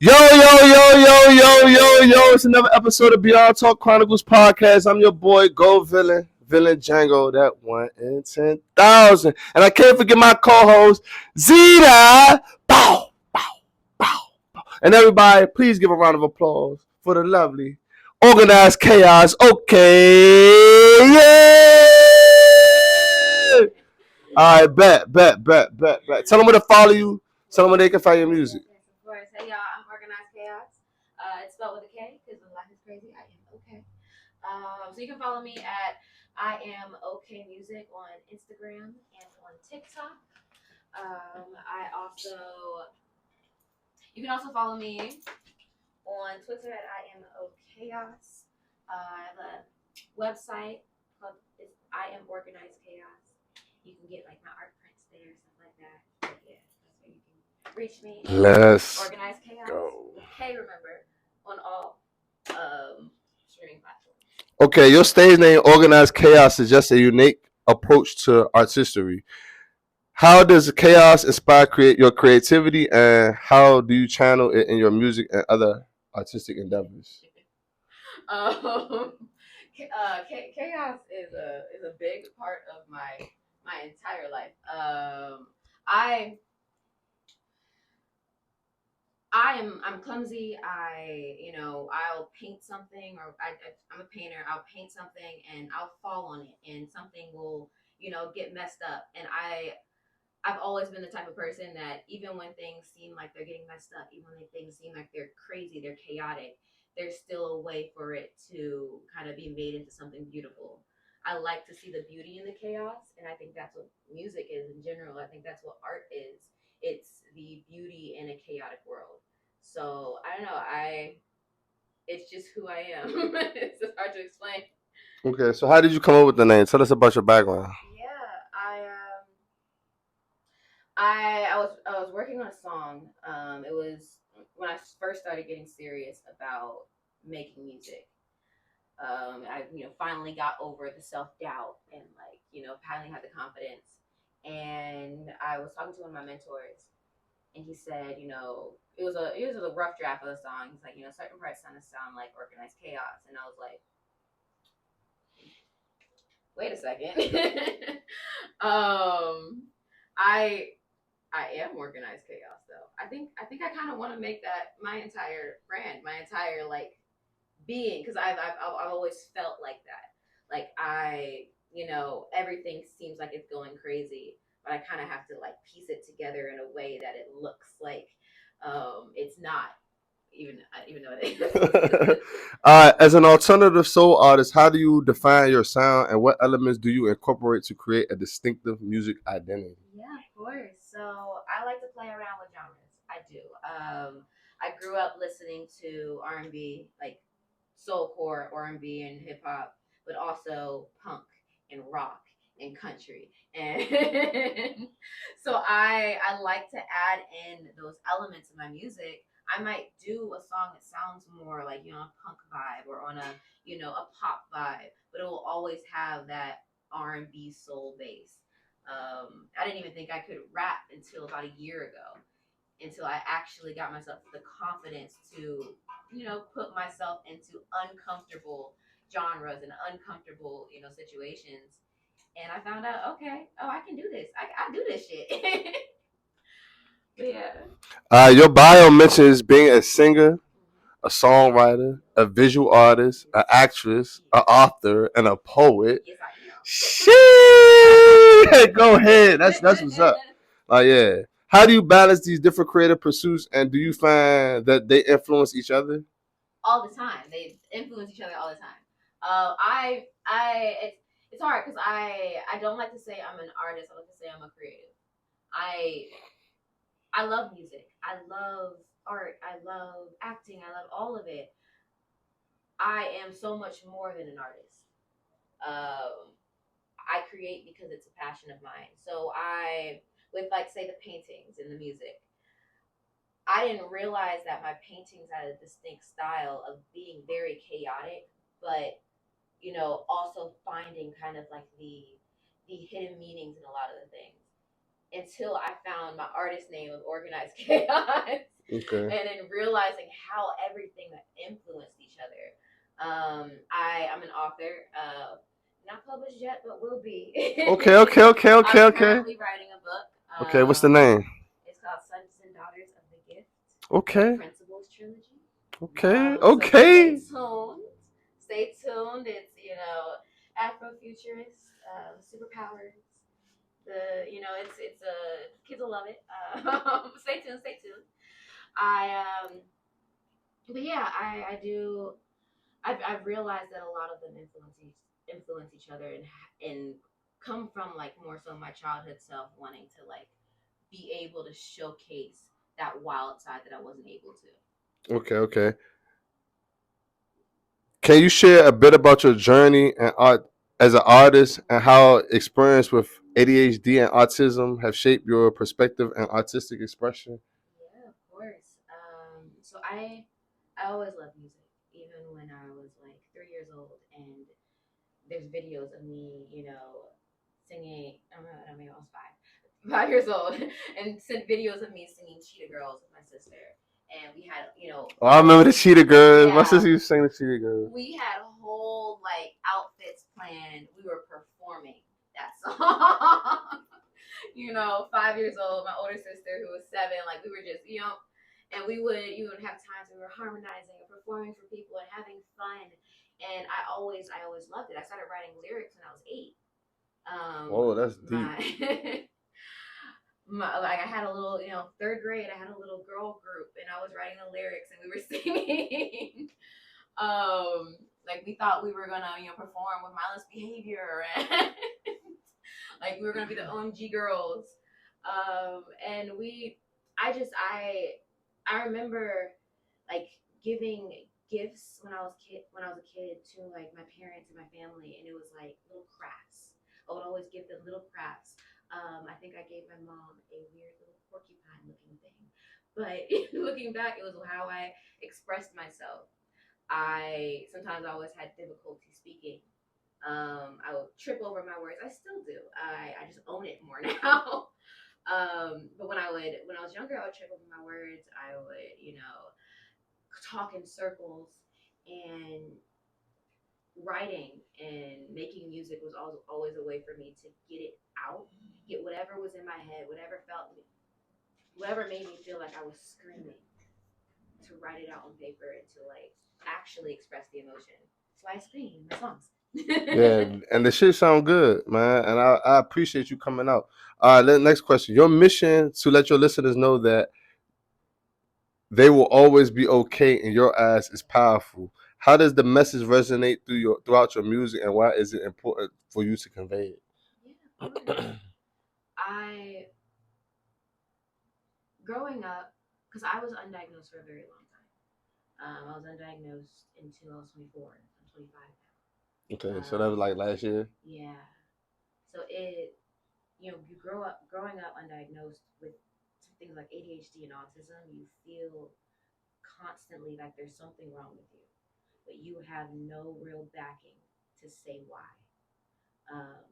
Yo, yo, yo, yo, yo, yo, yo. It's another episode of Beyond Talk Chronicles podcast. I'm your boy, Go Villain Django, that 1 in 10,000. And I can't forget my co host, Zeta. Bow, bow, bow, bow. And everybody, please give a round of applause for the lovely, organized chaos. Okay. Yeah. All right, bet. Tell them where to follow you. Tell them where they can find your music. Yes, of course. Hey, y'all, I'm Organized Chaos. It's spelled with a K because life is crazy. I am okay. So you can follow me at I am okay music on Instagram and on TikTok. I also You can also follow me on Twitter at I am okchaos. I have a website called I am Organized Chaos. You can get like my art prints there, stuff like that. But yeah, that's where you can reach me. Let's Organized Chaos go. with K, remember, on all streaming platforms. Okay, your stage name, Organized Chaos, suggests a unique approach to artistry. How does chaos inspire your creativity, and how do you channel it in your music and other artistic endeavors? um, Chaos is a big part of my entire life. I I'm clumsy. I'll paint something, or I'm a painter. I'll paint something and I'll fall on it, and something will get messed up. And I've always been the type of person that even when things seem like they're getting messed up, even when things seem like they're crazy, they're chaotic, there's still a way for it to kind of be made into something beautiful. I like to see the beauty in the chaos, and I think that's what music is in general. I think that's what art is. It's the beauty in a chaotic world. So I don't know. I It's just who I am. It's just hard to explain. Okay, so how did you come up with the name? Tell us about your background. Yeah, I was working on a song. It was when I first started getting serious about making music. I finally got over the self doubt and finally had the confidence. And I was talking to one of my mentors, and he said, it was a rough draft of the song. He's like, certain parts sound like organized chaos, and I was like, wait a second. um, I I am organized chaos though. I think I kind of want to make that my entire brand, my entire like being, because I've always felt like that. Like everything seems like it's going crazy, but I kind of have to like piece it together in a way that it looks like it's not, even though it is. As an alternative soul artist, how do you define your sound, and what elements do you incorporate to create a distinctive music identity? Yeah, of course. So I like to play around with genres. I do. I grew up listening to R&B, like soulcore, R&B, and hip hop, but also punk and rock and country. And so I like to add in those elements in my music. I might do a song that sounds more like a punk vibe or on a pop vibe, but it will always have that R&B soul base. I didn't even think I could rap until about a year ago, until I actually got myself the confidence to, put myself into uncomfortable genres and uncomfortable, situations. And I found out, okay, oh, I can do this. I do this shit. But yeah. Your bio mentions being a singer, a songwriter, a visual artist, an actress, an author, and a poet. Yes, I Shit! Go ahead. That's what's up. Yeah. How do you balance these different creative pursuits, and do you find that they influence each other? all the time. They influence each other all the time. It's hard because I don't like to say I'm an artist. I like to say I'm a creative. I I love music. I love art. I love acting. I love all of it. I am so much more than an artist. Um, I create because it's a passion of mine. So with like say the paintings and the music, I didn't realize that my paintings had a distinct style of being very chaotic, but also finding kind of like the hidden meanings in a lot of the things. until I found my artist name of Organized Chaos. Okay. And then realizing how everything influenced each other. I'm an author, not published yet, but will be. Okay. Okay. Okay. Okay. I'm Okay. currently writing a book. Okay. What's the name? It's called Sons and Daughters of the Gift, the Okay. Principles Trilogy. Okay. So stay Okay. tuned. Stay tuned. It's Afrofuturist, superpowers. It's kids will love it. Stay tuned. Stay tuned. I but yeah, I do. I've realized that a lot of them influence each other and come from like more so my childhood self wanting to like be able to showcase that wild side that I wasn't able to. Okay. Okay. Can you share a bit about your journey and art as an artist and how experience with ADHD and autism have shaped your perspective and artistic expression? Yeah, of course. So I always loved music, even when I was like 3 years old, and there's videos of me, singing. I mean, I was 5 years old, and sent videos of me singing Cheetah Girls with my sister. And we had, Oh, I remember the Cheetah Girls. My yeah, sister used to sing the Cheetah Girls. we had whole like outfits planned. We were performing that song. 5 years old. My older sister, who was 7, like we were just, and you would have times we were harmonizing and performing for people and having fun. And I always loved it. I started writing lyrics when I was 8. Oh, that's deep. My like I had a little, third grade, I had a little girl group and I was writing the lyrics and we were singing. Like we thought we were gonna, perform with mindless behavior and like we were gonna be the OMG girls. And I remember like giving gifts when I was a kid to like my parents and my family, and it was like little crafts. I would always give them little crafts. I think I gave my mom a weird little porcupine looking thing, but looking back, it was how I expressed myself. I sometimes always had difficulty speaking. I would trip over my words. I still do. I just own it more now. But when I was younger, I would trip over my words. I would, talk in circles, and writing and making music was always a way for me to get it out, get whatever was in my head, whatever made me feel like I was screaming, to write it out on paper and to like actually express the emotion. So I scream in my songs. Yeah, and the shit sound good, man. And I appreciate you coming out. All right, next question. Your mission to let your listeners know that they will always be okay in your eyes is powerful. How does the message resonate throughout your music, and why is it important for you to convey Yeah, of course. I growing up, because I was undiagnosed for a very long time. I was undiagnosed until I was 24. I'm 25 now. it? Okay, so that was like last year. Yeah. So you growing up undiagnosed with things like ADHD and autism, you feel constantly like there's something wrong with you, but you have no real backing to say why. Um,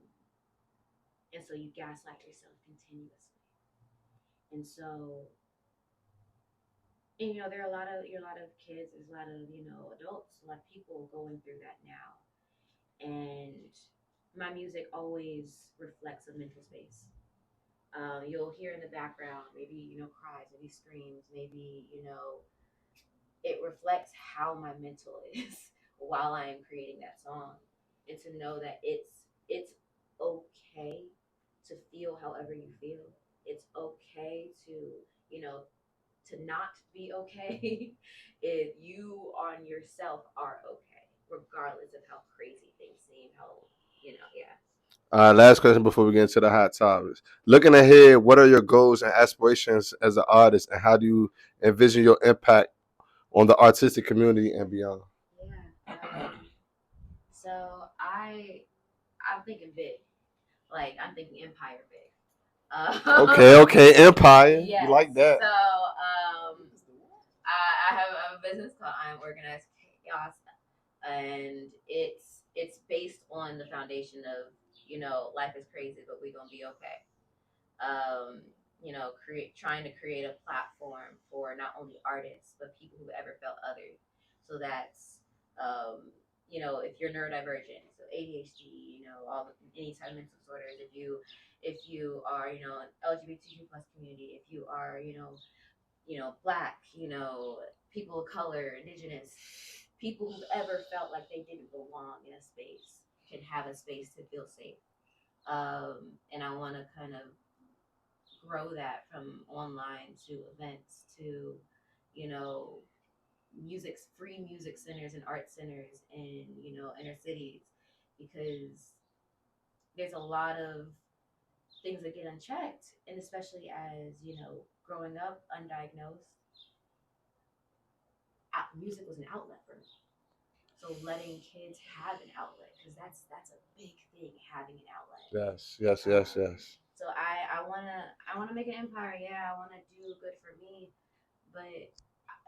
and so you gaslight yourself continuously. And so, and there are a lot of kids, there's a lot of adults, a lot of people going through that now. And my music always reflects a mental space. You'll hear in the background, maybe cries, maybe screams, maybe it reflects how my mental is while I am creating that song, and to know that it's okay to feel however you feel. It's okay to not be okay if you on yourself are okay, regardless of how crazy things seem. Yeah. Last question before we get into the hot topics. Looking ahead, what are your goals and aspirations as an artist, and how do you envision your impact on the artistic community and beyond? Yeah. So I'm thinking big. Like I'm thinking empire big. Okay, okay, Empire. You Yes. like that? So I have a business called I'm Organized Chaos, and it's based on the foundation of life is crazy, but we gonna be okay. trying to create a platform for not only artists but people who ever felt othered. So that's if you're neurodivergent, so ADHD, all any type of mental disorders. If you are an LGBTQ plus community, if you are black, people of color, indigenous, people who've ever felt like they didn't belong in a space can have a space to feel safe. And I want to kind of grow that from online to events to you know free music centers and art centers in inner cities, because there's a lot of things that get unchecked, and especially as growing up undiagnosed, music was an outlet for me. So letting kids have an outlet, because that's a big thing, having an outlet. Yes. So I wanna make an empire. Yeah, I wanna do good for me, but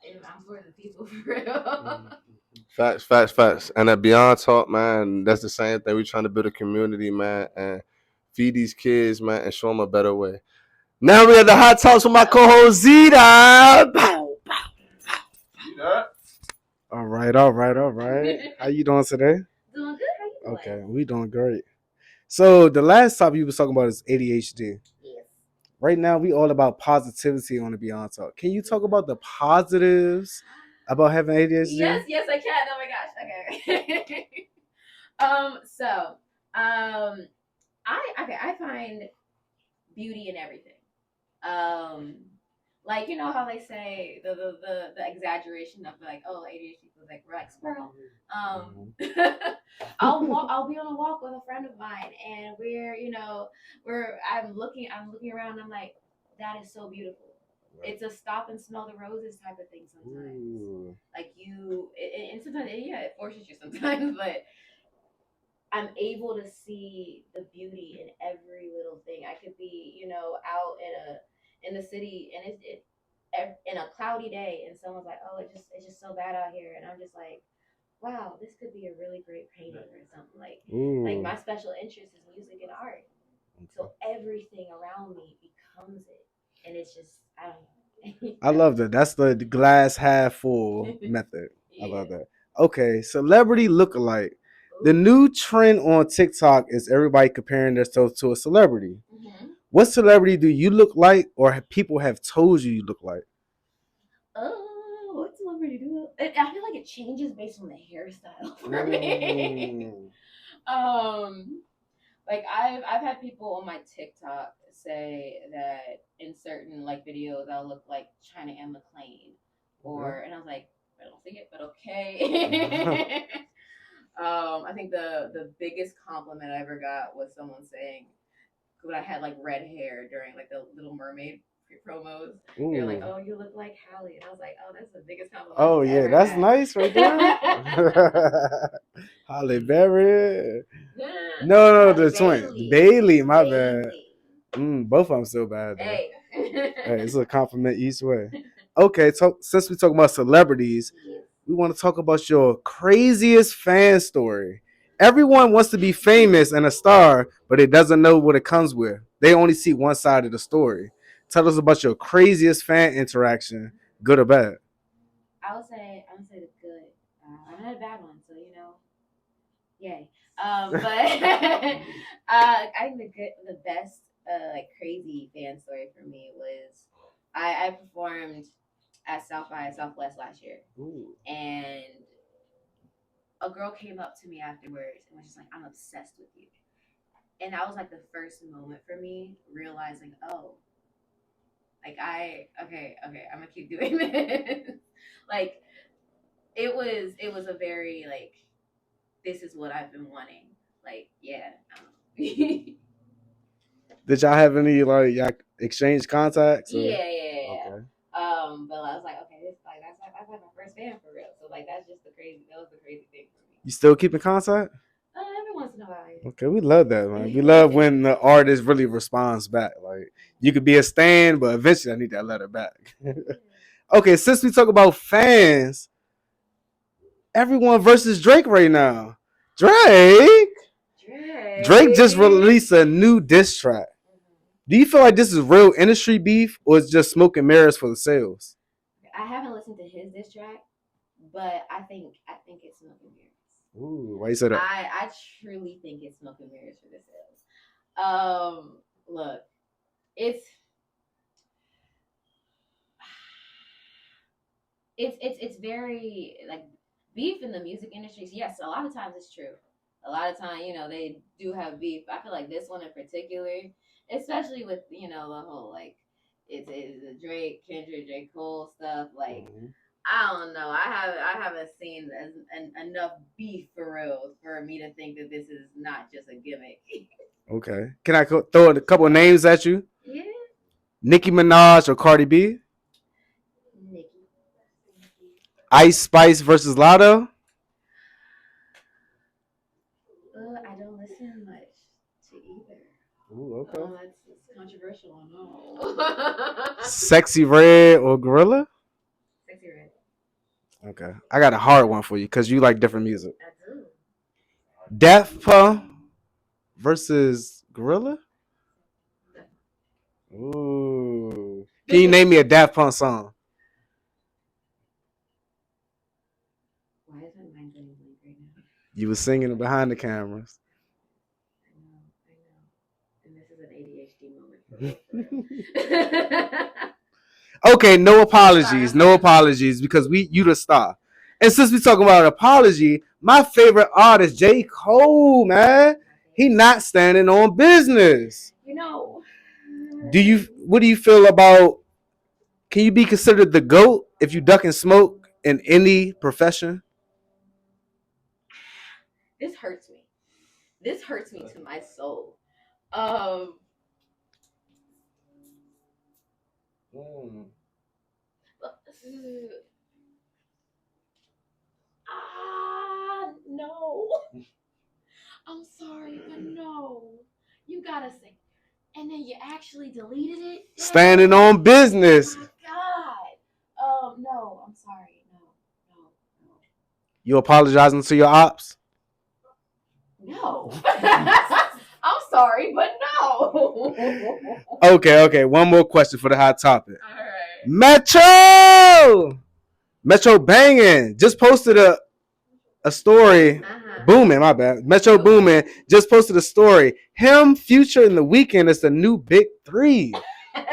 I'm for the people for real. Facts. And at Beyond Talk, man, that's the same thing. We're trying to build a community, man, and feed these kids, man, and show them a better way. Now we have the hot talks with my co-host Zeta. All right. How you doing today? Doing good. How you doing? Okay, we doing great. So the last topic you was talking about is ADHD. Yes. Right now, we all about positivity on the Beyond Talk. Can you talk about the positives about having ADHD? Yes, I can. Oh my gosh. Okay. I find beauty in everything. Like how they say the exaggeration of like, oh, ADHD feels like relax squirrel. I'll be on a walk with a friend of mine, and I'm looking around, and I'm like, that is so beautiful. It's a stop and smell the roses type of thing sometimes. Ooh. Like and sometimes it forces you sometimes, but I'm able to see the beauty in every little thing. I could be, out in the city, and it's in a cloudy day, and someone's like, "Oh, it's just so bad out here," and I'm just like, "Wow, this could be a really great painting or something." Like my special interest is music and art, so everything around me becomes it, and it's just I don't know. I love that. That's the glass half full method. Yeah. I love that. Okay, celebrity lookalike. The new trend on TikTok is everybody comparing themselves to a celebrity. Mm-hmm. What celebrity do you look like, or have people have told you look like? Oh, what celebrity do I feel like it changes based on the hairstyle for me. Like I've had people on my TikTok say that in certain like videos I'll look like China and McClain, and I was like, I don't see it, but okay. I think the biggest compliment I ever got was someone saying when I had like red hair during like the Little Mermaid promos. They're like, "Oh, you look like Hallie," and I was like, "Oh, that's the biggest compliment." Oh I've yeah, ever that's had. nice right there. Halle Berry. No, the twin. Bailey, my bad. Both of them still bad though. Hey. Hey, it's a compliment each way. Okay, since we talk about celebrities, we want to talk about your craziest fan story. Everyone wants to be famous and a star, but it doesn't know what it comes with. They only see one side of the story. Tell us about your craziest fan interaction, good or bad. I'm gonna say the good. I had a bad one, so yay. But I think the best like crazy fan story for me was I performed at South by Southwest last year. Ooh. And a girl came up to me afterwards and was just like, "I'm obsessed with you." And that was like the first moment for me realizing, oh, like okay, I'm gonna keep doing this. Like it was a very like, this is what I've been wanting. Like, yeah. Did y'all have any like y'all exchange contacts? Or? Yeah. Okay. But I was like, okay, this like that's like my first fan for real. So like that was the crazy thing for me. You still keep in contact? Every once in a while. Yeah. Okay, we love that, man. We love when the artist really responds back. Like you could be a stan, but eventually I need that letter back. Okay, since we talk about fans, everyone versus Drake right now. Drake just released a new diss track. Do you feel like this is real industry beef or it's just smoke and mirrors for the sales? I haven't listened to his diss track, but I think it's smoke and mirrors. Ooh, why you say that? I truly think it's smoke and mirrors for the sales. Look, it's very like beef in the music industry. Yes, a lot of times it's true. A lot of time, they do have beef. I feel like this one in particular, especially with the whole like it's the Drake, Kendrick, J. Cole stuff. Like I don't know. I haven't seen enough beef for real for me to think that this is not just a gimmick. Okay. Can I throw a couple of names at you? Yeah. Nicki Minaj or Cardi B? Nicki. Ice Spice versus Lotto? I don't listen much to either. Ooh, okay. That's controversial. I know. Sexy Red or Gorilla? Sexy Red. Okay. I got a hard one for you because you like different music. I do. Daft Punk versus Gorilla? Ooh. Can you name me a Daft Punk song? Why is my mind going blank right now? You were singing it behind the cameras. I know. And this is an ADHD moment. Okay, no apologies because you the star. And since we talking about an apology, my favorite artist, J. Cole, man, he not standing on business. What do you feel about, can you be considered the GOAT if you duck and smoke in any profession? This hurts me. This hurts me to my soul. No. I'm sorry, but no. You gotta say. And then you actually deleted it? Standing on business. Oh my God. No, I'm sorry. No. You apologizing to your ops? No. I'm sorry, but no. Okay. One more question for the hot topic. All right. Metro banging. Just posted a story. Booming, my bad. Metro Boomin just posted a story. Him, Future, and The Weeknd is the new big three.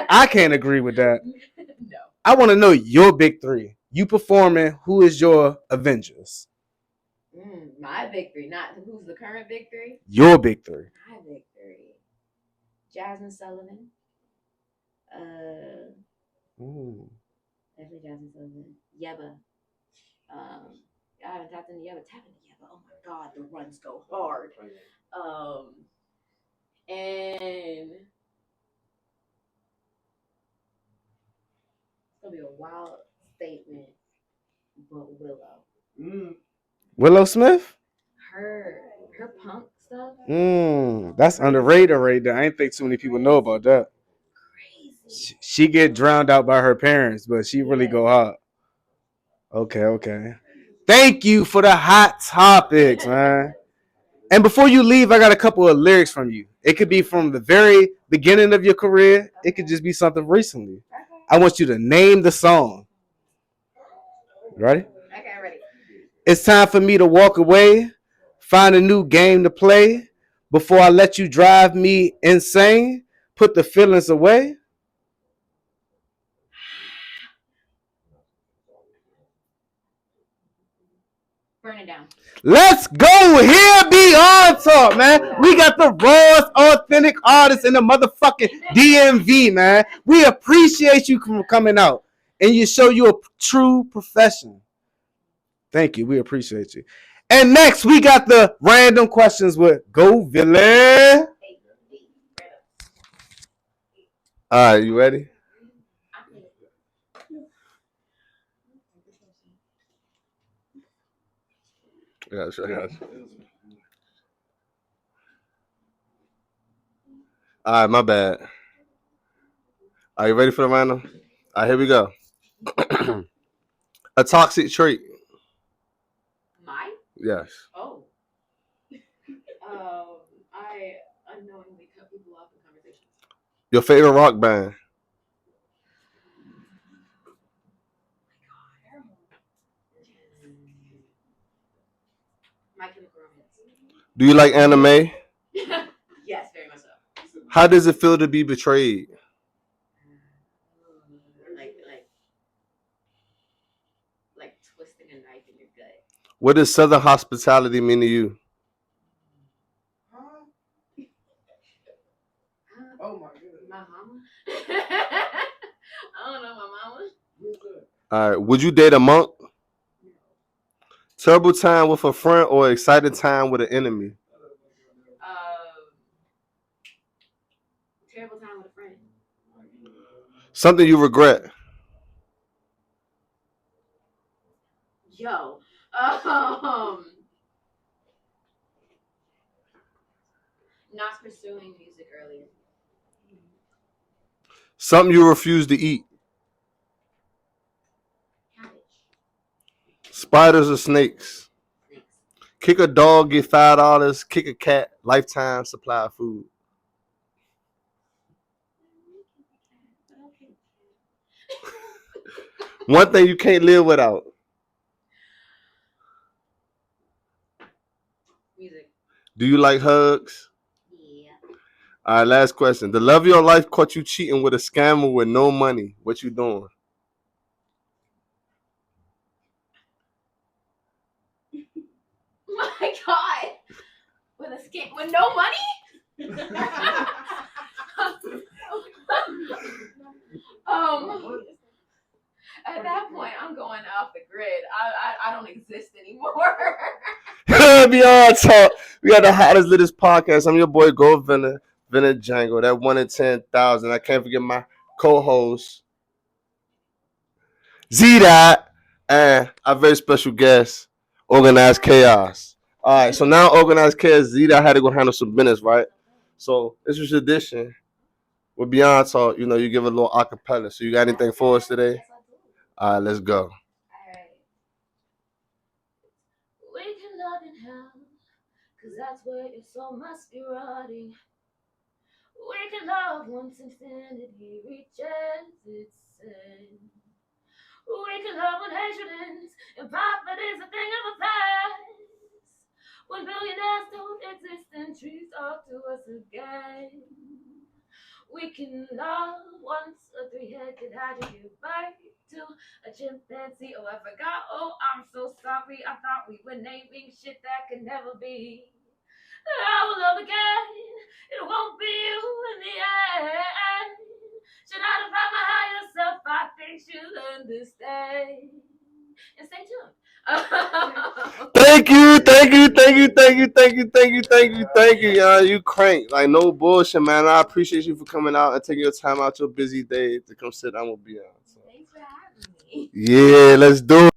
I can't agree with that. No. I want to know your big three. You performing. Who is your Avengers? My big three. Not who's the current big three? Your big three. My big three. Jasmine Sullivan. Definitely Jasmine Sullivan. Yeba. I haven't tapped into Yeba. Tap into Yeba. Oh my God, the runs go hard. And it's gonna be a wild statement, but Willow. Willow Smith? Her punk stuff. That's underrated right there. I ain't think too many people know about that. Crazy. She get drowned out by her parents, but she really go hot. Okay. Thank you for the hot topics, man. And before you leave, I got a couple of lyrics from you. It could be from the very beginning of your career. It could just be something recently. I want you to name the song. Ready? Okay, ready. It's time for me to walk away, find a new game to play. Before I let you drive me insane, put the feelings away. Burn it down. Let's go here, Beyond Talk, man. We got the rawest, authentic artists in the motherfucking DMV, man. We appreciate you coming out, and you show you a true professional. Thank you. We appreciate you. And next, we got the random questions with Go Villain. All right, you ready? I got you. All right, my bad. Are you ready for the random? All right, here we go. A toxic trait. Mine? Yes. Oh. I unknowingly cut people off in conversations. Your favorite rock band? My Chemical Romance. Do you like anime? Yes, very much so. How does it feel to be betrayed? Like twisting a knife in your gut. What does Southern hospitality mean to you? Oh my goodness. My mama. I don't know my mama. All right. Would you date a monk? Terrible time with a friend or exciting time with an enemy? Terrible time with a friend. Something you regret? Yo. Not pursuing music earlier. Something you refuse to eat? Cabbage. Spiders or snakes? Snakes. Kick a dog, get $5. Kick a cat, lifetime supply of food. One thing you can't live without? Music. Do you like hugs? Yeah. All right, last question. The love of your life caught you cheating with a scammer with no money. What you doing? My God. With a scam with no money? At that point, I'm going off the grid. I don't exist anymore. Beyond Talk. We got the hottest, latest podcast. I'm your boy, Gold Villain Django. That 1 in 10,000. I can't forget my co-host, Z-Dot, and our very special guest, Organized Chaos. All right, so now Organized Chaos, Z-Dot had to go handle some business, right? So this was tradition. With Beyond Talk, you know, you give a little acapella. So you got anything for us today? Yes, I do. All right, let's go. Alright. We can love in hell, cause that's where your soul must be rotting. We can love once infinity reaches its end. We can love when hatred ends, and profit is a thing of the past. When billionaires don't exist and trees talk to us again. We can love once a three-headed hydra give birth to a chimpanzee. Oh, I forgot. Oh, I'm so sorry. I thought we were naming shit that could never be. I will love again. It won't be you in the end. Should I define my higher self? I think you'll understand. And stay tuned. Thank you, y'all. You crank. Like, no bullshit, man. I appreciate you for coming out and taking your time out your busy day to come sit down with Beyond. Thanks for having me. Yeah, let's do it.